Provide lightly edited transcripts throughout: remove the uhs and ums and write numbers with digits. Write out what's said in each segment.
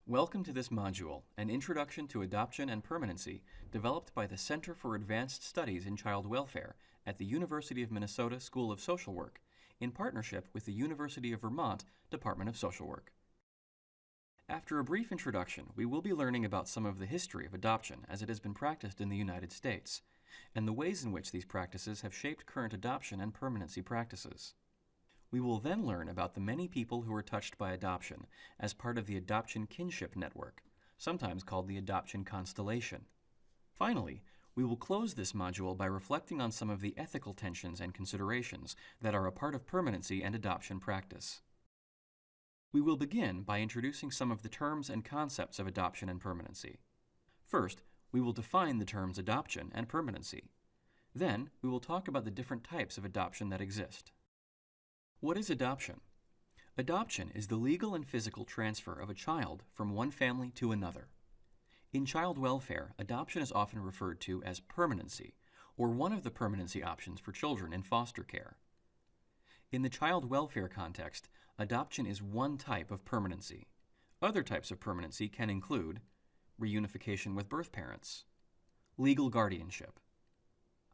Welcome to this module, an introduction to adoption and permanency, developed by the Center for Advanced Studies in Child Welfare at the University of Minnesota School of Social Work, in partnership with the University of Vermont Department of Social Work. After a brief introduction, we will be learning about some of the history of adoption as it has been practiced in the United States, and the ways in which these practices have shaped current adoption and permanency practices. We will then learn about the many people who are touched by adoption as part of the adoption kinship network, sometimes called the adoption constellation. Finally, we will close this module by reflecting on some of the ethical tensions and considerations that are a part of permanency and adoption practice. We will begin by introducing some of the terms and concepts of adoption and permanency. First, we will define the terms adoption and permanency. Then, we will talk about the different types of adoption that exist. What is adoption? Adoption is the legal and physical transfer of a child from one family to another. In child welfare, adoption is often referred to as permanency, or one of the permanency options for children in foster care. In the child welfare context, adoption is one type of permanency. Other types of permanency can include reunification with birth parents, legal guardianship.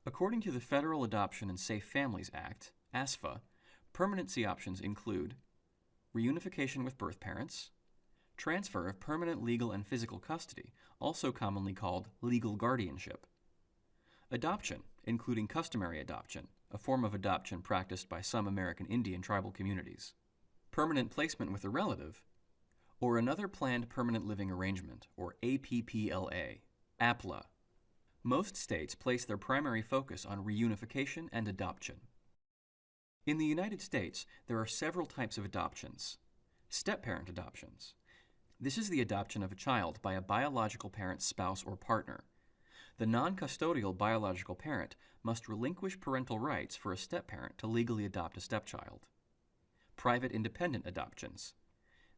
According to the Federal Adoption and Safe Families Act, ASFA, permanency options include reunification with birth parents, transfer of permanent legal and physical custody, also commonly called legal guardianship, adoption, including customary adoption, a form of adoption practiced by some American Indian tribal communities, permanent placement with a relative, or another planned permanent living arrangement, or APPLA, APLA. Most states place their primary focus on reunification and adoption. In the United States, there are several types of adoptions. Step-parent adoptions. This is the adoption of a child by a biological parent's spouse or partner. The non-custodial biological parent must relinquish parental rights for a step-parent to legally adopt a stepchild. Private independent adoptions.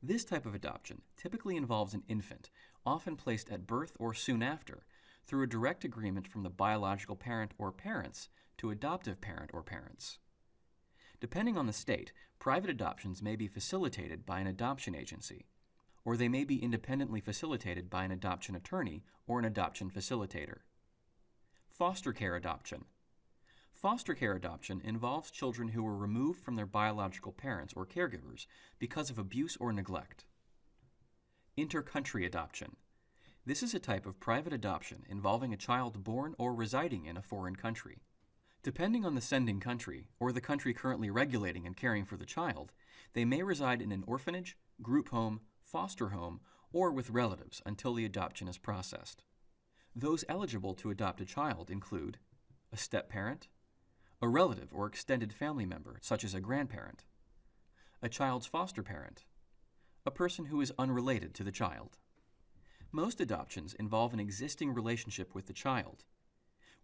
This type of adoption typically involves an infant, often placed at birth or soon after, through a direct agreement from the biological parent or parents to adoptive parent or parents. Depending on the state, private adoptions may be facilitated by an adoption agency, or they may be independently facilitated by an adoption attorney or an adoption facilitator. Foster care adoption. Foster care adoption involves children who were removed from their biological parents or caregivers because of abuse or neglect. Inter-country adoption. This is a type of private adoption involving a child born or residing in a foreign country. Depending on the sending country, or the country currently regulating and caring for the child, they may reside in an orphanage, group home, foster home, or with relatives until the adoption is processed. Those eligible to adopt a child include a step-parent, a relative or extended family member, such as a grandparent, a child's foster parent, a person who is unrelated to the child. Most adoptions involve an existing relationship with the child.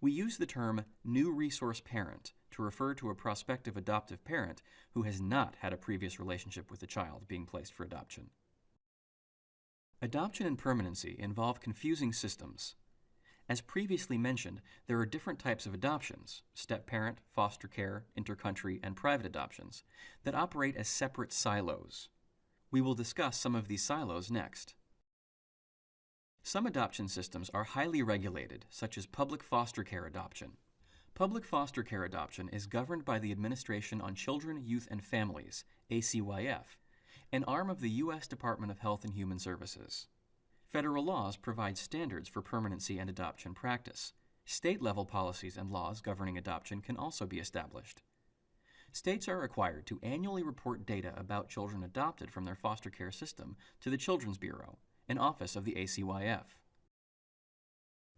We use the term new resource parent to refer to a prospective adoptive parent who has not had a previous relationship with the child being placed for adoption. Adoption and permanency involve confusing systems. As previously mentioned, there are different types of adoptions, step-parent, foster care, intercountry, and private adoptions, that operate as separate silos. We will discuss some of these silos next. Some adoption systems are highly regulated, such as public foster care adoption. Public foster care adoption is governed by the Administration on Children, Youth, and Families, ACYF, an arm of the U.S. Department of Health and Human Services. Federal laws provide standards for permanency and adoption practice. State-level policies and laws governing adoption can also be established. States are required to annually report data about children adopted from their foster care system to the Children's Bureau, an office of the ACYF.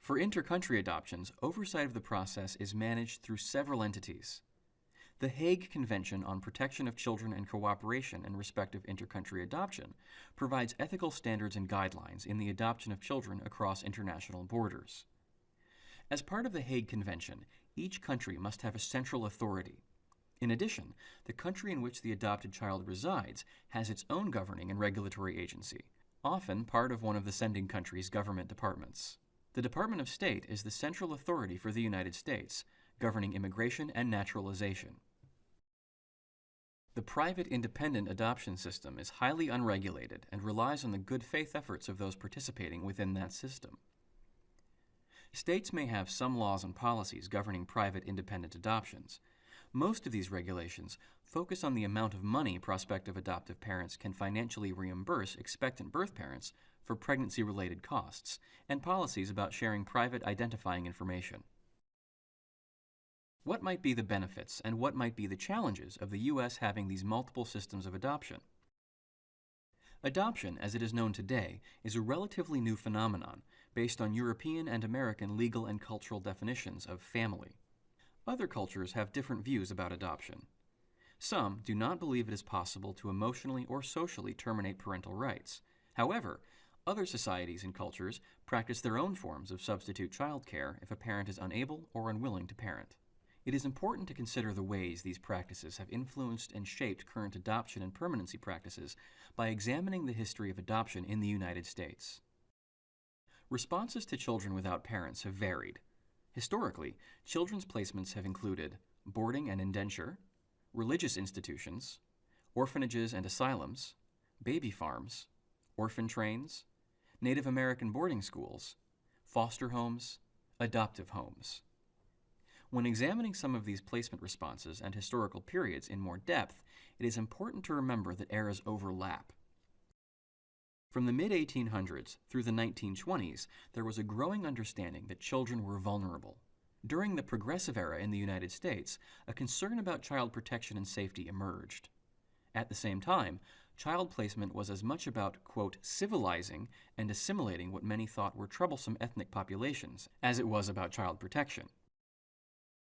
For inter-country adoptions, oversight of the process is managed through several entities. The Hague Convention on Protection of Children and Cooperation in Respect of Inter-Country Adoption provides ethical standards and guidelines in the adoption of children across international borders. As part of the Hague Convention, each country must have a central authority. In addition, the country in which the adopted child resides has its own governing and regulatory agency, often part of one of the sending country's government departments. The Department of State is the central authority for the United States, governing immigration and naturalization. The private independent adoption system is highly unregulated and relies on the good faith efforts of those participating within that system. States may have some laws and policies governing private independent adoptions. Most of these regulations focus on the amount of money prospective adoptive parents can financially reimburse expectant birth parents for pregnancy-related costs, and policies about sharing private identifying information. What might be the benefits and what might be the challenges of the U.S. having these multiple systems of adoption? Adoption, as it is known today, is a relatively new phenomenon based on European and American legal and cultural definitions of family. Other cultures have different views about adoption. Some do not believe it is possible to emotionally or socially terminate parental rights. However, other societies and cultures practice their own forms of substitute child care if a parent is unable or unwilling to parent. It is important to consider the ways these practices have influenced and shaped current adoption and permanency practices by examining the history of adoption in the United States. Responses to children without parents have varied. Historically, children's placements have included boarding and indenture, religious institutions, orphanages and asylums, baby farms, orphan trains, Native American boarding schools, foster homes, adoptive homes. When examining some of these placement responses and historical periods in more depth, it is important to remember that eras overlap. From the mid-1800s through the 1920s, there was a growing understanding that children were vulnerable. During the Progressive Era in the United States, a concern about child protection and safety emerged. At the same time, child placement was as much about, quote, civilizing and assimilating what many thought were troublesome ethnic populations as it was about child protection.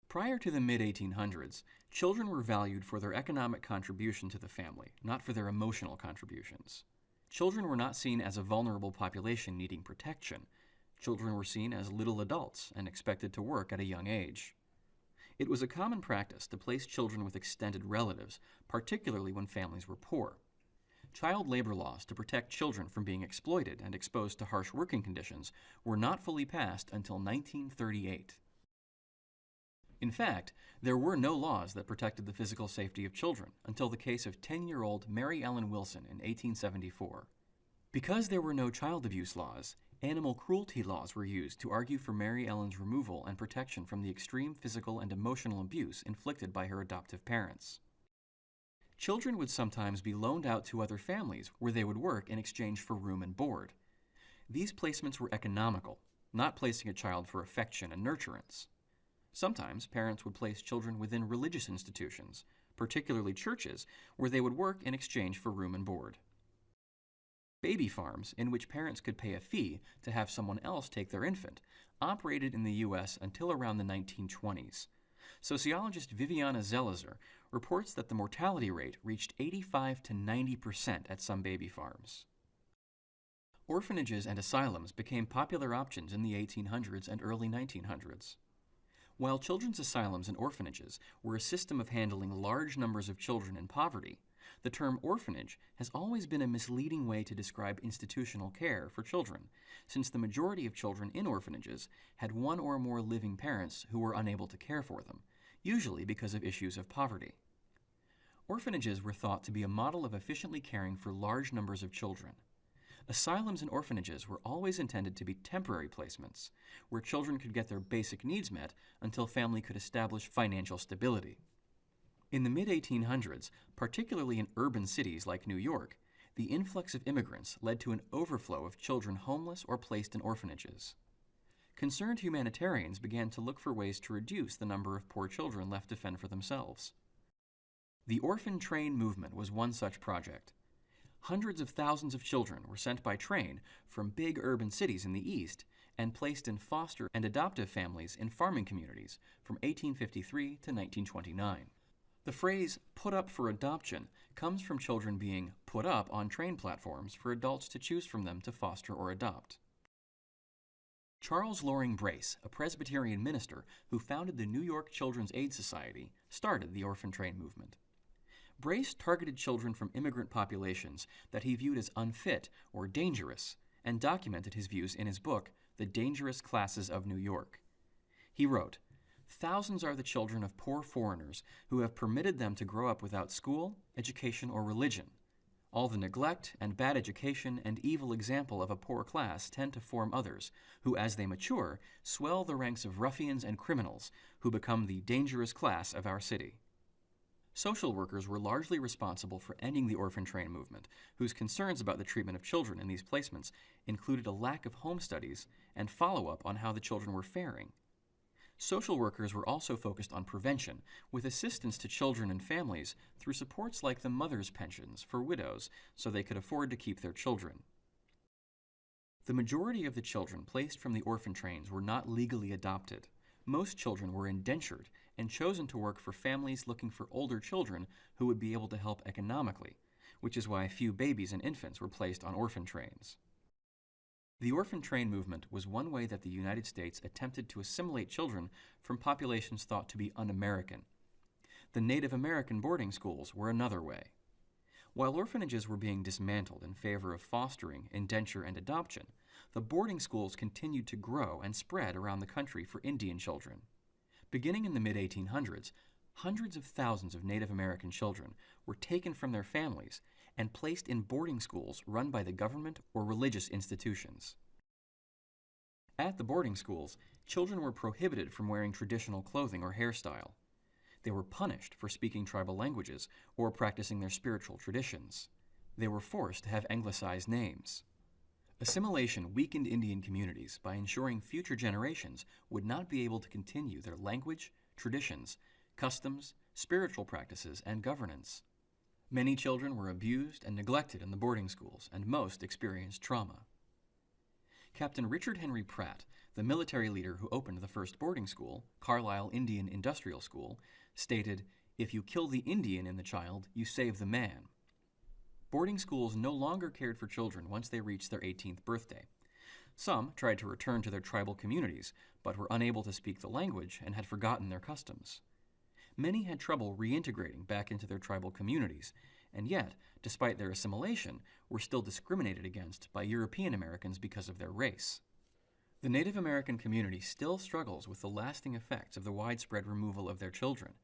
Prior to the mid-1800s, children were valued for their economic contribution to the family, not for their emotional contributions. Children were not seen as a vulnerable population needing protection. Children were seen as little adults and expected to work at a young age. It was a common practice to place children with extended relatives, particularly when families were poor. Child labor laws to protect children from being exploited and exposed to harsh working conditions were not fully passed until 1938. In fact, there were no laws that protected the physical safety of children until the case of 10-year-old Mary Ellen Wilson in 1874. Because there were no child abuse laws, animal cruelty laws were used to argue for Mary Ellen's removal and protection from the extreme physical and emotional abuse inflicted by her adoptive parents. Children would sometimes be loaned out to other families where they would work in exchange for room and board. These placements were economical, not placing a child for affection and nurturance. Sometimes parents would place children within religious institutions, particularly churches, where they would work in exchange for room and board. Baby farms, in which parents could pay a fee to have someone else take their infant, operated in the U.S. until around the 1920s. Sociologist Viviana Zelizer reports that the mortality rate reached 85 to 90% at some baby farms. Orphanages and asylums became popular options in the 1800s and early 1900s. While children's asylums and orphanages were a system of handling large numbers of children in poverty, the term orphanage has always been a misleading way to describe institutional care for children, since the majority of children in orphanages had one or more living parents who were unable to care for them, usually because of issues of poverty. Orphanages were thought to be a model of efficiently caring for large numbers of children. Asylums and orphanages were always intended to be temporary placements, where children could get their basic needs met until family could establish financial stability. In the mid-1800s, particularly in urban cities like New York, the influx of immigrants led to an overflow of children homeless or placed in orphanages. Concerned humanitarians began to look for ways to reduce the number of poor children left to fend for themselves. The Orphan Train movement was one such project. Hundreds of thousands of children were sent by train from big urban cities in the East and placed in foster and adoptive families in farming communities from 1853 to 1929. The phrase, put up for adoption, comes from children being put up on train platforms for adults to choose from them to foster or adopt. Charles Loring Brace, a Presbyterian minister who founded the New York Children's Aid Society, started the Orphan Train movement. Brace targeted children from immigrant populations that he viewed as unfit or dangerous and documented his views in his book, The Dangerous Classes of New York. He wrote, Thousands are the children of poor foreigners who have permitted them to grow up without school, education, or religion. All the neglect and bad education and evil example of a poor class tend to form others, who, as they mature, swell the ranks of ruffians and criminals, who become the dangerous class of our city. Social workers were largely responsible for ending the orphan train movement, whose concerns about the treatment of children in these placements included a lack of home studies and follow-up on how the children were faring. Social workers were also focused on prevention, with assistance to children and families through supports like the mother's pensions for widows so they could afford to keep their children. The majority of the children placed from the orphan trains were not legally adopted. Most children were indentured and chosen to work for families looking for older children who would be able to help economically, which is why few babies and infants were placed on orphan trains. The orphan train movement was one way that the United States attempted to assimilate children from populations thought to be un-American. The Native American boarding schools were another way. While orphanages were being dismantled in favor of fostering, indenture, and adoption, the boarding schools continued to grow and spread around the country for Indian children. Beginning in the mid-1800s, hundreds of thousands of Native American children were taken from their families and placed in boarding schools run by the government or religious institutions. At the boarding schools, children were prohibited from wearing traditional clothing or hairstyle. They were punished for speaking tribal languages or practicing their spiritual traditions. They were forced to have anglicized names. Assimilation weakened Indian communities by ensuring future generations would not be able to continue their language, traditions, customs, spiritual practices, and governance. Many children were abused and neglected in the boarding schools, and most experienced trauma. Captain Richard Henry Pratt, the military leader who opened the first boarding school, Carlisle Indian Industrial School, stated, "If you kill the Indian in the child, you save the man." Boarding schools no longer cared for children once they reached their 18th birthday. Some tried to return to their tribal communities, but were unable to speak the language and had forgotten their customs. Many had trouble reintegrating back into their tribal communities, and yet, despite their assimilation, were still discriminated against by European Americans because of their race. The Native American community still struggles with the lasting effects of the widespread removal of their children,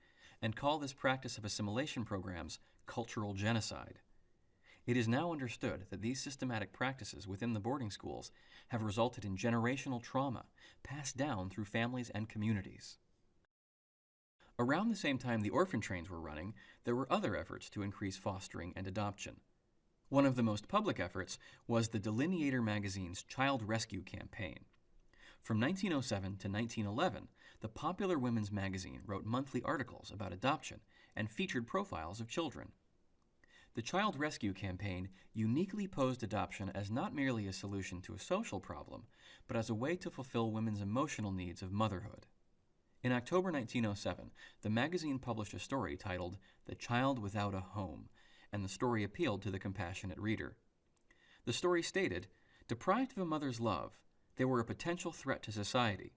and call this practice of assimilation programs cultural genocide. It is now understood that these systematic practices within the boarding schools have resulted in generational trauma passed down through families and communities. Around the same time the orphan trains were running, there were other efforts to increase fostering and adoption. One of the most public efforts was the Delineator magazine's Child Rescue campaign. From 1907 to 1911, the popular women's magazine wrote monthly articles about adoption and featured profiles of children. The Child Rescue campaign uniquely posed adoption as not merely a solution to a social problem, but as a way to fulfill women's emotional needs of motherhood. In October 1907, the magazine published a story titled "The Child Without a Home," and the story appealed to the compassionate reader. The story stated, "Deprived of a mother's love, they were a potential threat to society."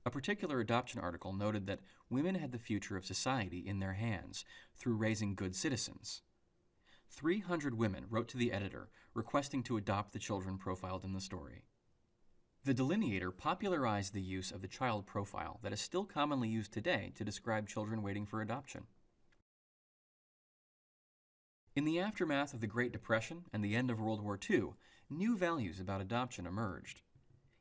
A particular adoption article noted that women had the future of society in their hands through raising good citizens. 300 women wrote to the editor requesting to adopt the children profiled in the story. The Delineator popularized the use of the child profile that is still commonly used today to describe children waiting for adoption. In the aftermath of the Great Depression and the end of World War II, new values about adoption emerged.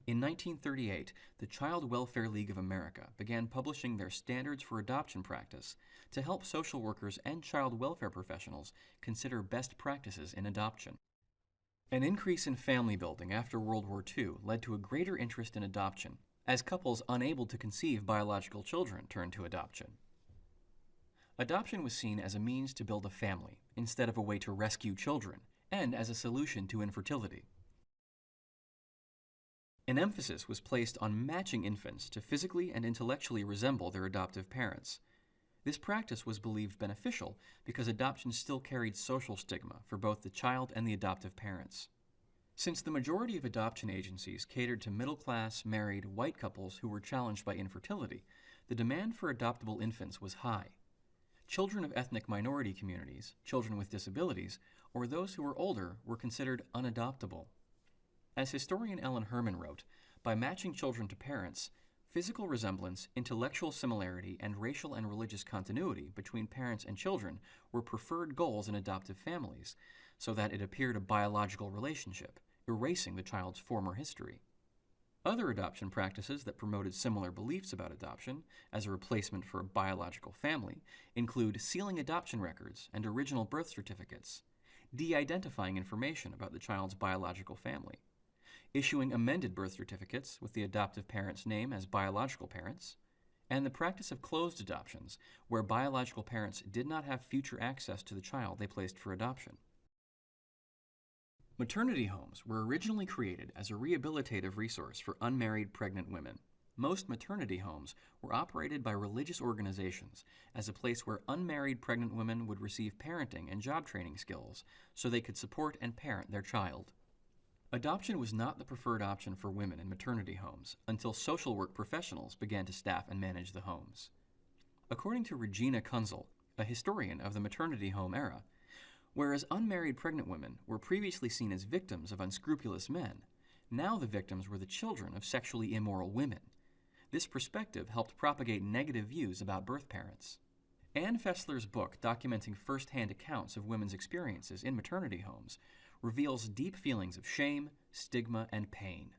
In 1938, the Child Welfare League of America began publishing their Standards for Adoption Practice to help social workers and child welfare professionals consider best practices in adoption. An increase in family building after World War II led to a greater interest in adoption, as couples unable to conceive biological children turned to adoption. Adoption was seen as a means to build a family, instead of a way to rescue children, and as a solution to infertility. An emphasis was placed on matching infants to physically and intellectually resemble their adoptive parents. This practice was believed beneficial because adoption still carried social stigma for both the child and the adoptive parents. Since the majority of adoption agencies catered to middle-class, married, white couples who were challenged by infertility, the demand for adoptable infants was high. Children of ethnic minority communities, children with disabilities, or those who were older were considered unadoptable. As historian Ellen Herman wrote, by matching children to parents, Physical resemblance, intellectual similarity, and racial and religious continuity between parents and children were preferred goals in adoptive families, so that it appeared a biological relationship, erasing the child's former history. Other adoption practices that promoted similar beliefs about adoption as a replacement for a biological family include sealing adoption records and original birth certificates, de-identifying information about the child's biological family, issuing amended birth certificates with the adoptive parent's name as biological parents, and the practice of closed adoptions, where biological parents did not have future access to the child they placed for adoption. Maternity homes were originally created as a rehabilitative resource for unmarried pregnant women. Most maternity homes were operated by religious organizations as a place where unmarried pregnant women would receive parenting and job training skills so they could support and parent their child. Adoption was not the preferred option for women in maternity homes until social work professionals began to staff and manage the homes. According to Regina Kunzel, a historian of the maternity home era, whereas unmarried pregnant women were previously seen as victims of unscrupulous men, now the victims were the children of sexually immoral women. This perspective helped propagate negative views about birth parents. Anne Fessler's book documenting first-hand accounts of women's experiences in maternity homes reveals deep feelings of shame, stigma, and pain.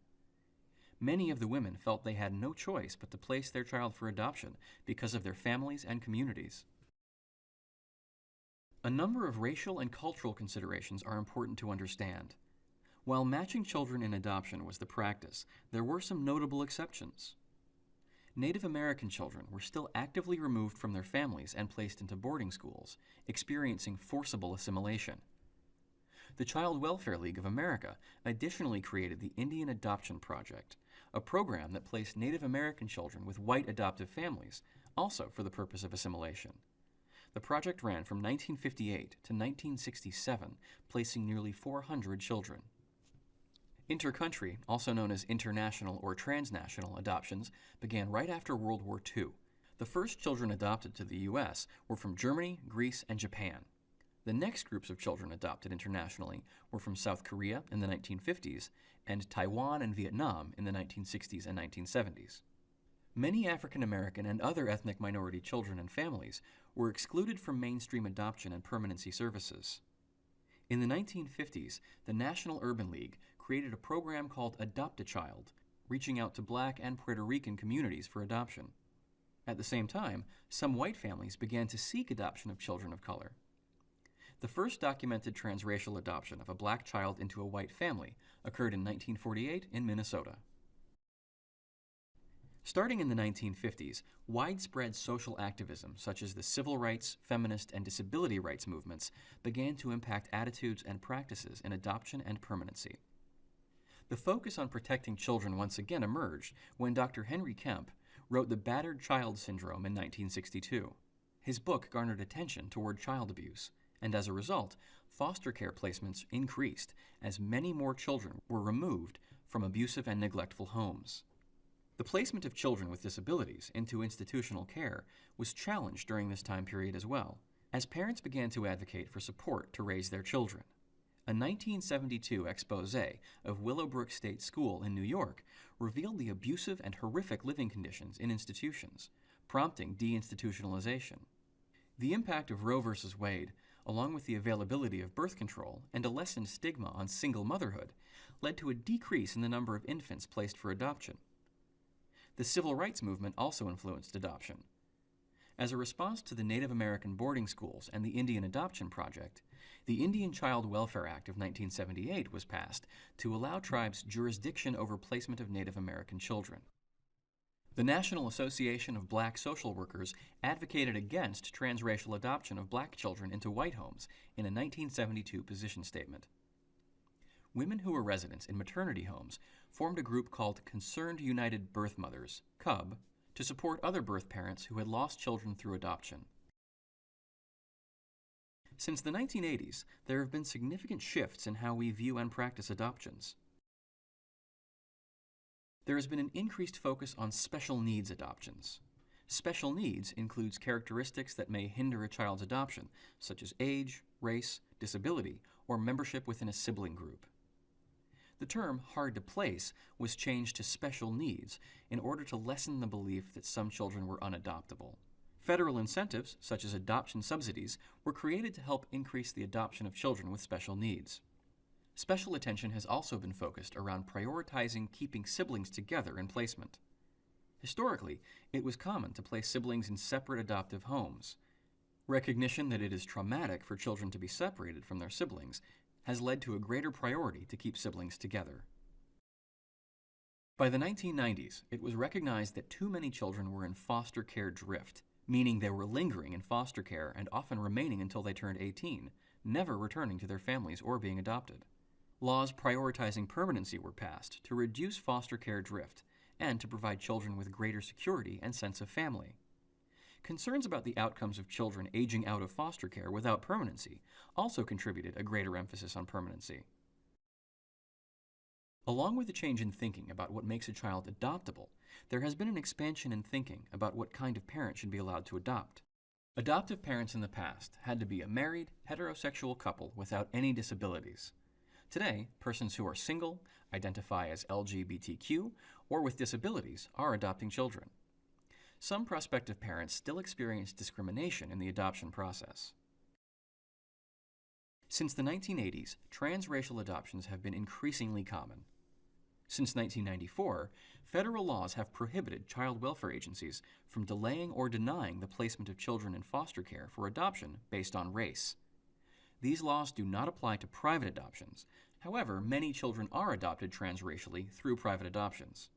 Many of the women felt they had no choice but to place their child for adoption because of their families and communities. A number of racial and cultural considerations are important to understand. While matching children in adoption was the practice, there were some notable exceptions. Native American children were still actively removed from their families and placed into boarding schools, experiencing forcible assimilation. The Child Welfare League of America additionally created the Indian Adoption Project, a program that placed Native American children with white adoptive families, also for the purpose of assimilation. The project ran from 1958 to 1967, placing nearly 400 children. Intercountry, also known as international or transnational adoptions, began right after World War II. The first children adopted to the U.S. were from Germany, Greece, and Japan. The next groups of children adopted internationally were from South Korea in the 1950s and Taiwan and Vietnam in the 1960s and 1970s. Many African American and other ethnic minority children and families were excluded from mainstream adoption and permanency services. In the 1950s, the National Urban League created a program called Adopt a Child, reaching out to Black and Puerto Rican communities for adoption. At the same time, some white families began to seek adoption of children of color. The first documented transracial adoption of a black child into a white family occurred in 1948 in Minnesota. Starting in the 1950s, widespread social activism such as the civil rights, feminist, and disability rights movements began to impact attitudes and practices in adoption and permanency. The focus on protecting children once again emerged when Dr. Henry Kemp wrote The Battered Child Syndrome in 1962. His book garnered attention toward child abuse, and as a result, foster care placements increased as many more children were removed from abusive and neglectful homes. The placement of children with disabilities into institutional care was challenged during this time period as well, as parents began to advocate for support to raise their children. A 1972 expose of Willowbrook State School in New York revealed the abusive and horrific living conditions in institutions, prompting deinstitutionalization. The impact of Roe v. Wade, along with the availability of birth control and a lessened stigma on single motherhood, led to a decrease in the number of infants placed for adoption. The civil rights movement also influenced adoption. As a response to the Native American boarding schools and the Indian Adoption Project, the Indian Child Welfare Act of 1978 was passed to allow tribes jurisdiction over placement of Native American children. The National Association of Black Social Workers advocated against transracial adoption of black children into white homes in a 1972 position statement. Women who were residents in maternity homes formed a group called Concerned United Birth Mothers, CUB, to support other birth parents who had lost children through adoption. Since the 1980s, there have been significant shifts in how we view and practice adoptions. There has been an increased focus on special needs adoptions. Special needs includes characteristics that may hinder a child's adoption, such as age, race, disability, or membership within a sibling group. The term hard to place was changed to special needs in order to lessen the belief that some children were unadoptable. Federal incentives, such as adoption subsidies, were created to help increase the adoption of children with special needs. Special attention has also been focused around prioritizing keeping siblings together in placement. Historically, it was common to place siblings in separate adoptive homes. Recognition that it is traumatic for children to be separated from their siblings has led to a greater priority to keep siblings together. By the 1990s, it was recognized that too many children were in foster care drift, meaning they were lingering in foster care and often remaining until they turned 18, never returning to their families or being adopted. Laws prioritizing permanency were passed to reduce foster care drift and to provide children with greater security and sense of family. Concerns about the outcomes of children aging out of foster care without permanency also contributed a greater emphasis on permanency. Along with the change in thinking about what makes a child adoptable, there has been an expansion in thinking about what kind of parent should be allowed to adopt. Adoptive parents in the past had to be a married, heterosexual couple without any disabilities. Today, persons who are single, identify as LGBTQ, or with disabilities are adopting children. Some prospective parents still experience discrimination in the adoption process. Since the 1980s, transracial adoptions have been increasingly common. Since 1994, federal laws have prohibited child welfare agencies from delaying or denying the placement of children in foster care for adoption based on race. These laws do not apply to private adoptions. However, many children are adopted transracially through private adoptions.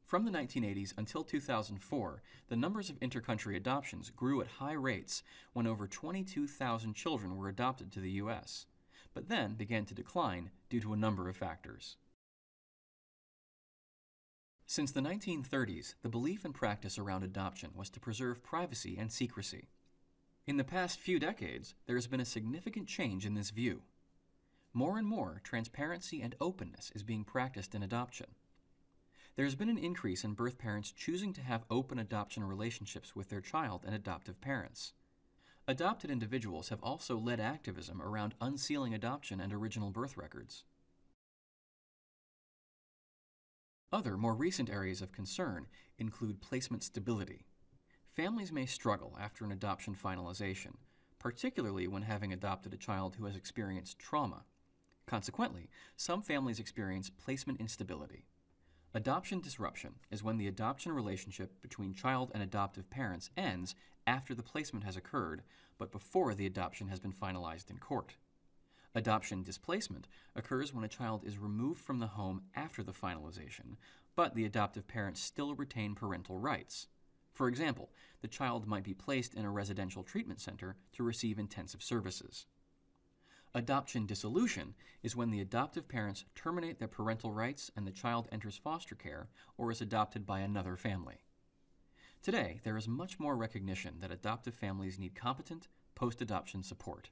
From the 1980s until 2004, the numbers of intercountry adoptions grew at high rates when over 22,000 children were adopted to the U.S., but then began to decline due to a number of factors. Since the 1930s, the belief and practice around adoption was to preserve privacy and secrecy. In the past few decades, there has been a significant change in this view. More and more, transparency and openness is being practiced in adoption. There has been an increase in birth parents choosing to have open adoption relationships with their child and adoptive parents. Adopted individuals have also led activism around unsealing adoption and original birth records. Other, more recent areas of concern include placement stability. Families may struggle after an adoption finalization, particularly when having adopted a child who has experienced trauma. Consequently, some families experience placement instability. Adoption disruption is when the adoption relationship between child and adoptive parents ends after the placement has occurred, but before the adoption has been finalized in court. Adoption displacement occurs when a child is removed from the home after the finalization, but the adoptive parents still retain parental rights. For example, the child might be placed in a residential treatment center to receive intensive services. Adoption dissolution is when the adoptive parents terminate their parental rights and the child enters foster care or is adopted by another family. Today, there is much more recognition that adoptive families need competent post-adoption support.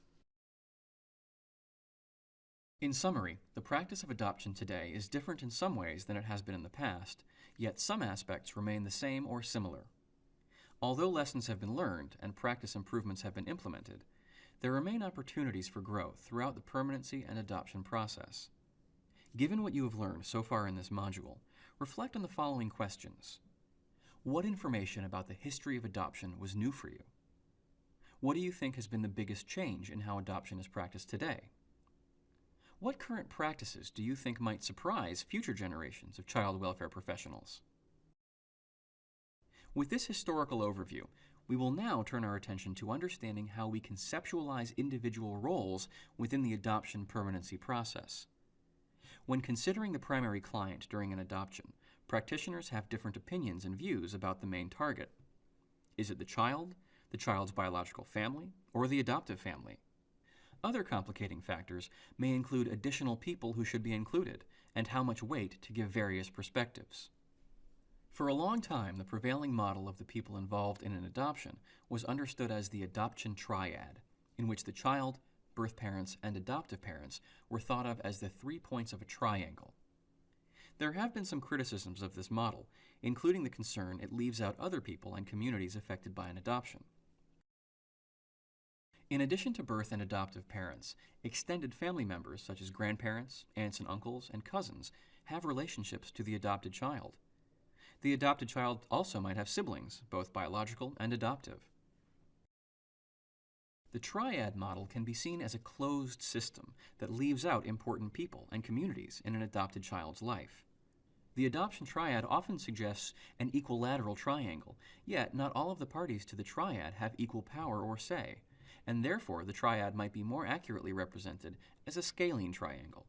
In summary, the practice of adoption today is different in some ways than it has been in the past, yet some aspects remain the same or similar. Although lessons have been learned and practice improvements have been implemented, there remain opportunities for growth throughout the permanency and adoption process. Given what you have learned so far in this module, reflect on the following questions. What information about the history of adoption was new for you? What do you think has been the biggest change in how adoption is practiced today? What current practices do you think might surprise future generations of child welfare professionals? With this historical overview, we will now turn our attention to understanding how we conceptualize individual roles within the adoption permanency process. When considering the primary client during an adoption, practitioners have different opinions and views about the main target. Is it the child's biological family, or the adoptive family? Other complicating factors may include additional people who should be included and how much weight to give various perspectives. For a long time, the prevailing model of the people involved in an adoption was understood as the adoption triad, in which the child, birth parents, and adoptive parents were thought of as the 3 points of a triangle. There have been some criticisms of this model, including the concern it leaves out other people and communities affected by an adoption. In addition to birth and adoptive parents, extended family members such as grandparents, aunts and uncles, and cousins have relationships to the adopted child. The adopted child also might have siblings, both biological and adoptive. The triad model can be seen as a closed system that leaves out important people and communities in an adopted child's life. The adoption triad often suggests an equilateral triangle, yet not all of the parties to the triad have equal power or say, and therefore the triad might be more accurately represented as a scalene triangle.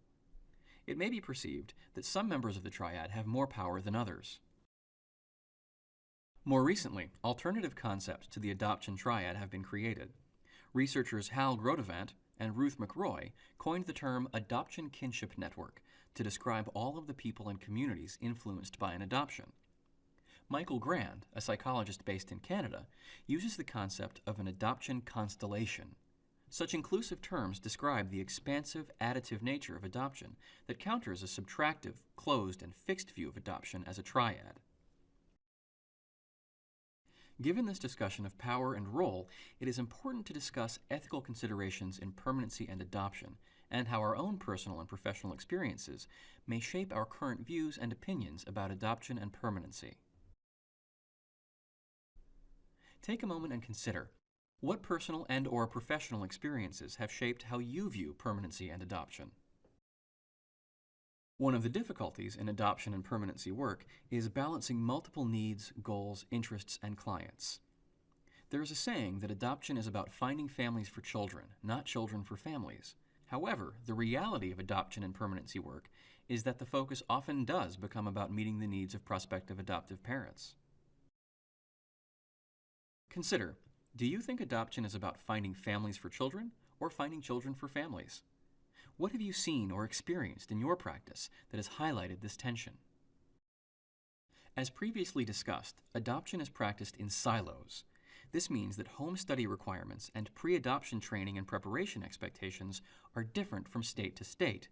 It may be perceived that some members of the triad have more power than others. More recently, alternative concepts to the adoption triad have been created. Researchers Hal Grodevant and Ruth McRoy coined the term adoption kinship network to describe all of the people and communities influenced by an adoption. Michael Grand, a psychologist based in Canada, uses the concept of an adoption constellation. Such inclusive terms describe the expansive, additive nature of adoption that counters a subtractive, closed, and fixed view of adoption as a triad. Given this discussion of power and role, it is important to discuss ethical considerations in permanency and adoption, and how our own personal and professional experiences may shape our current views and opinions about adoption and permanency. Take a moment and consider, what personal and/or professional experiences have shaped how you view permanency and adoption? One of the difficulties in adoption and permanency work is balancing multiple needs, goals, interests, and clients. There is a saying that adoption is about finding families for children, not children for families. However, the reality of adoption and permanency work is that the focus often does become about meeting the needs of prospective adoptive parents. Consider, do you think adoption is about finding families for children or finding children for families? What have you seen or experienced in your practice that has highlighted this tension? As previously discussed, adoption is practiced in silos. This means that home study requirements and pre-adoption training and preparation expectations are different from state to state,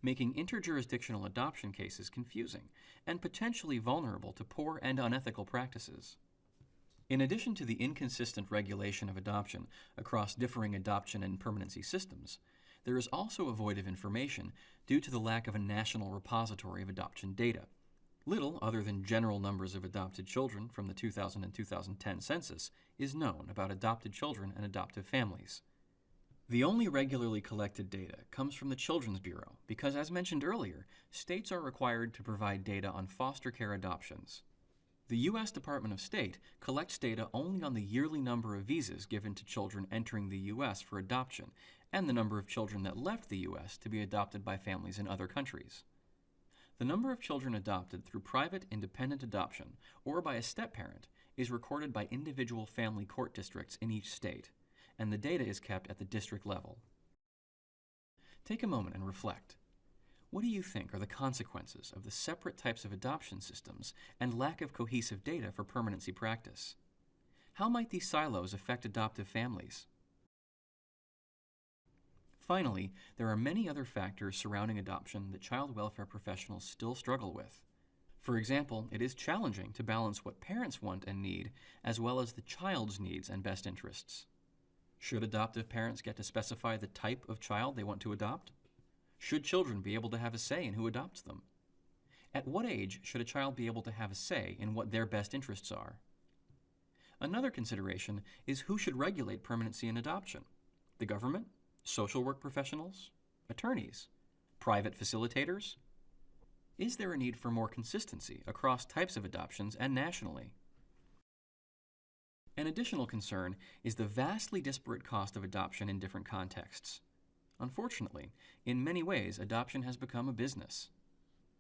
making interjurisdictional adoption cases confusing and potentially vulnerable to poor and unethical practices. In addition to the inconsistent regulation of adoption across differing adoption and permanency systems, there is also a void of information due to the lack of a national repository of adoption data. Little other than general numbers of adopted children from the 2000 and 2010 census is known about adopted children and adoptive families. The only regularly collected data comes from the Children's Bureau because, as mentioned earlier, states are required to provide data on foster care adoptions. The U.S. Department of State collects data only on the yearly number of visas given to children entering the U.S. for adoption and the number of children that left the U.S. to be adopted by families in other countries. The number of children adopted through private independent adoption or by a step-parent is recorded by individual family court districts in each state, and the data is kept at the district level. Take a moment and reflect. What do you think are the consequences of the separate types of adoption systems and lack of cohesive data for permanency practice? How might these silos affect adoptive families? Finally, there are many other factors surrounding adoption that child welfare professionals still struggle with. For example, it is challenging to balance what parents want and need, as well as the child's needs and best interests. Should adoptive parents get to specify the type of child they want to adopt? Should children be able to have a say in who adopts them? At what age should a child be able to have a say in what their best interests are? Another consideration is who should regulate permanency in adoption? The government? Social work professionals? Attorneys? Private facilitators? Is there a need for more consistency across types of adoptions and nationally? An additional concern is the vastly disparate cost of adoption in different contexts. Unfortunately, in many ways, adoption has become a business.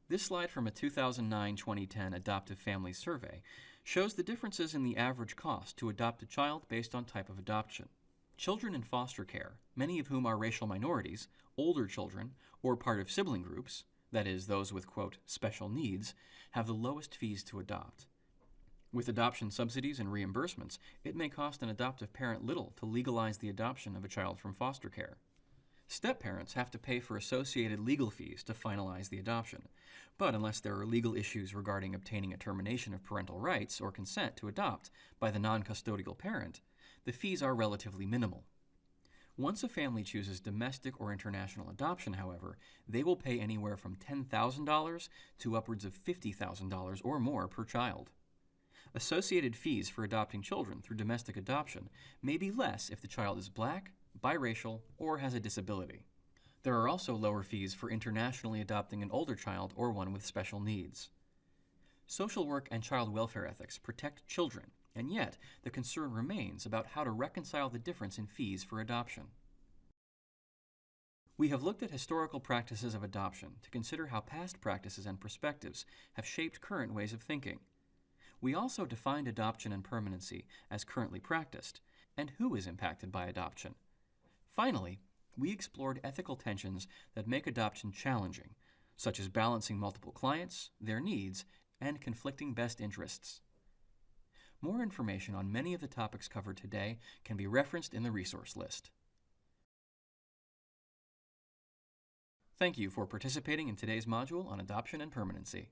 This slide from a 2009-2010 Adoptive Families Survey shows the differences in the average cost to adopt a child based on type of adoption. Children in foster care, many of whom are racial minorities, older children, or part of sibling groups, that is, those with, quote, special needs, have the lowest fees to adopt. With adoption subsidies and reimbursements, it may cost an adoptive parent little to legalize the adoption of a child from foster care. Step-parents have to pay for associated legal fees to finalize the adoption, but unless there are legal issues regarding obtaining a termination of parental rights or consent to adopt by the non-custodial parent, the fees are relatively minimal. Once a family chooses domestic or international adoption, however, they will pay anywhere from $10,000 to upwards of $50,000 or more per child. Associated fees for adopting children through domestic adoption may be less if the child is black, biracial, or has a disability. There are also lower fees for internationally adopting an older child or one with special needs. Social work and child welfare ethics protect children, and yet the concern remains about how to reconcile the difference in fees for adoption. We have looked at historical practices of adoption to consider how past practices and perspectives have shaped current ways of thinking. We also defined adoption and permanency as currently practiced, and who is impacted by adoption. Finally, we explored ethical tensions that make adoption challenging, such as balancing multiple clients, their needs, and conflicting best interests. More information on many of the topics covered today can be referenced in the resource list. Thank you for participating in today's module on adoption and permanency.